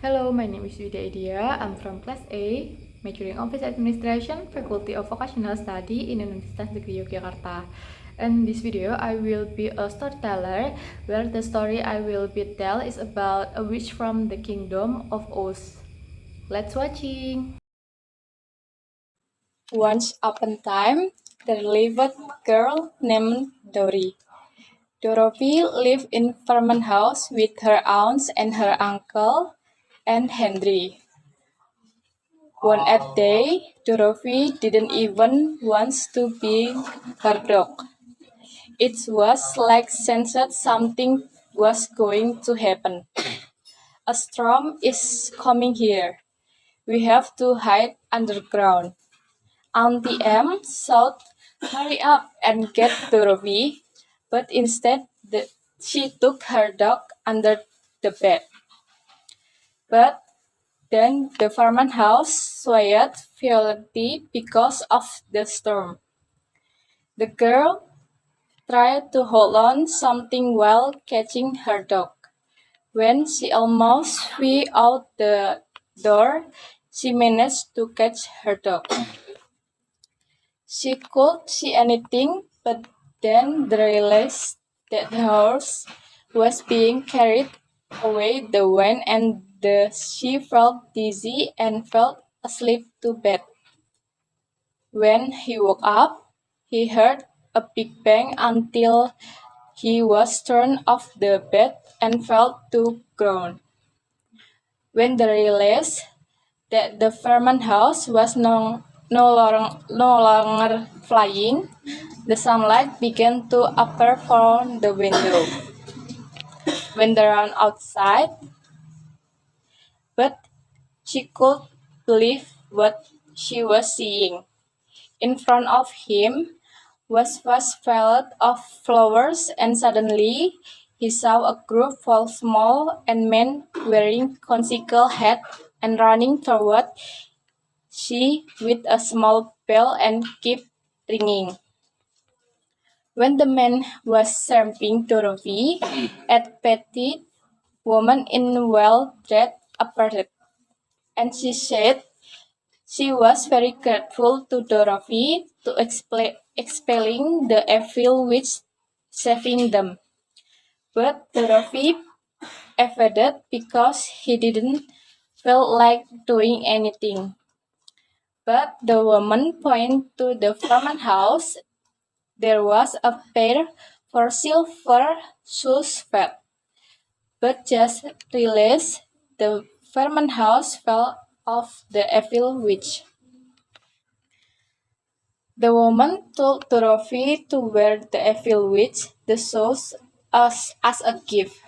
Hello, my name is Widya Idea. I'm from Class A, majoring Office Administration, Faculty of Vocational Study in Universitas Negeri Yogyakarta. In this video, I will be a storyteller, where the story I will be tell is about a witch from the Kingdom of Oz. Let's watching! Once upon a time, there lived a girl named Dorothy. Dorothy lived in Farmhouse house with her aunts and her uncle and Henry. One day, Dorothy didn't even want to be her dog. It was like sensed something was going to happen. A storm is coming here. We have to hide underground. Auntie M shouted, "Hurry up and get Dorothy," but instead she took her dog under the bed. But then the farmhouse swayed violently because of the storm. The girl tried to hold on something while catching her dog. When she almost flew out the door, she managed to catch her dog. She could see anything, but then realized that the horse was being carried away the wind and she felt dizzy and fell asleep to bed. When he woke up, he heard a big bang until he was thrown off the bed and fell to ground. When they realized that the farmhouse was no longer flying, the sunlight began to appear from the window. When they ran outside, but she could believe what she was seeing. In front of him was vast field of flowers, and suddenly he saw a group of small and men wearing conical hats and running toward she with a small bell and kept ringing. When the man was serving Dorothy, a petite woman in well-dressed appeared, and she said she was very grateful to Dorothy to expelling the evil witch, saving them. But Dorothy evaded because he didn't feel like doing anything. But the woman pointed to the farmhouse. There was a pair for silver shoes fed, but just realized the farmhouse fell off the evil witch. The woman told Dorothy to wear the evil witch the shoes as a gift.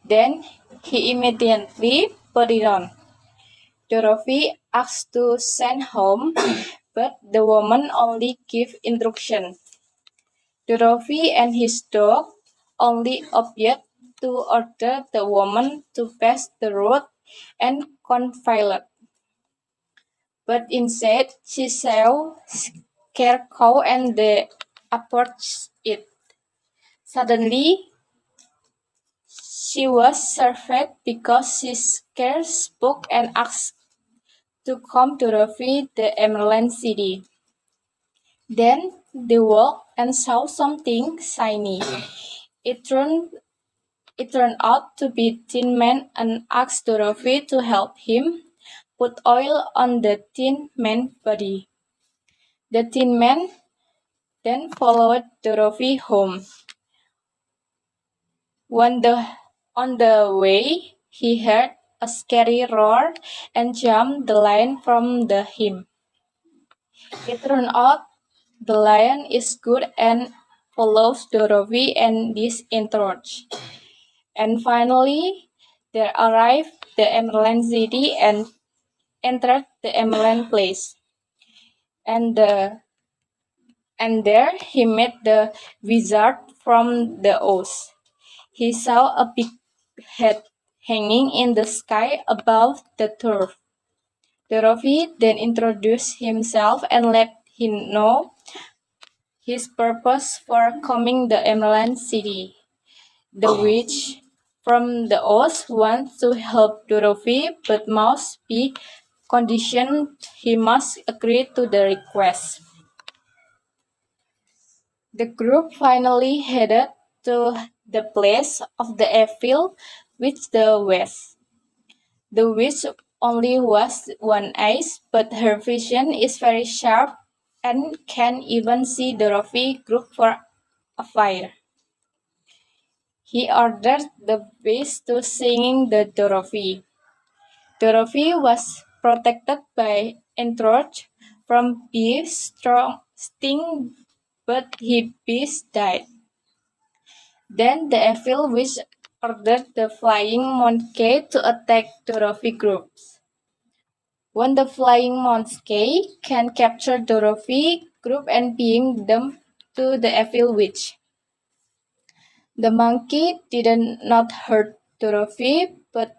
Then he immediately put it on. Dorothy asked to send home, but the woman only gave instruction. Dorothy and his dog only obeyed to order the woman to pass the road and confide. But instead she saw Scarecrow and they approached it. Suddenly she was served because she scared spoke and asked to come to Dorothy the Emerald City. Then they walked and saw something shiny. It turned It turned out to be Tin Man and asked Dorothy to help him put oil on the Tin Man's body. The Tin Man then followed Dorothy home. On the way, he heard a scary roar and jumped the lion from the him. It turned out the lion is good and follows Dorothy and this entourage. And finally, they arrived the Emerald City and entered the Emerald Place. And there he met the wizard from the Oz. He saw a big head hanging in the sky above the turf. Dorothy then introduced himself and let him know his purpose for coming the Emerald City. The witch from the Oz wants to help Dorothy, but must be conditioned he must agree to the request. The group finally headed to the place of the evil witch the west. The witch only has one eye, but her vision is very sharp and can even see Dorothy group for a fire. He ordered the bees to sing the Dorothy. Dorothy was protected by entourage from bees' strong sting, but his bees died. Then the evil witch ordered the flying monkey to attack Dorothy groups. When the flying monkey can capture Dorothy group and bring them to the evil witch. The monkey did not hurt Dorothy, but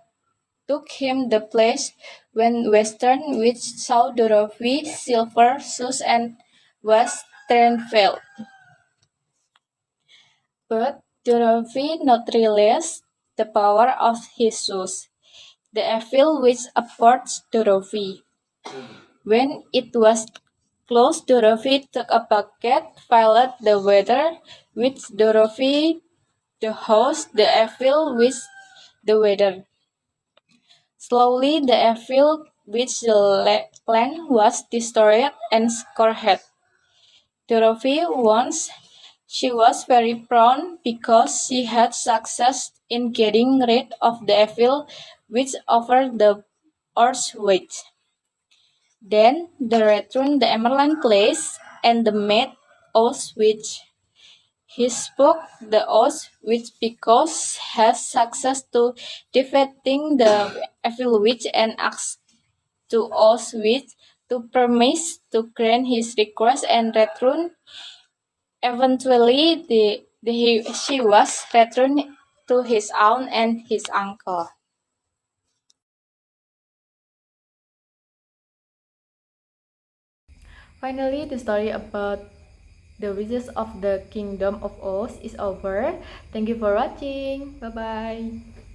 took him the place when Western Witch saw Dorothy's silver shoes and was terrified. But Dorothy not realized the power of his shoes. The evil witch approached Dorothy. When it was close, Dorothy took a bucket, filled the water with Dorothy, the house, the evil witch, the water. Slowly, the evil witch land was destroyed and scourged. Dorothy once she was very proud because she had success in getting rid of the evil witch over the Earth's witch. Then the returned the Emerald Place and the made Oz witch. He spoke the Oz witch because has success to defeating the evil witch and asked to Oz witch to promise to grant his request and return. Eventually, she was returned to his aunt and his uncle. Finally, the story about the witches of the Kingdom of Oz is over. Thank you for watching. Bye bye.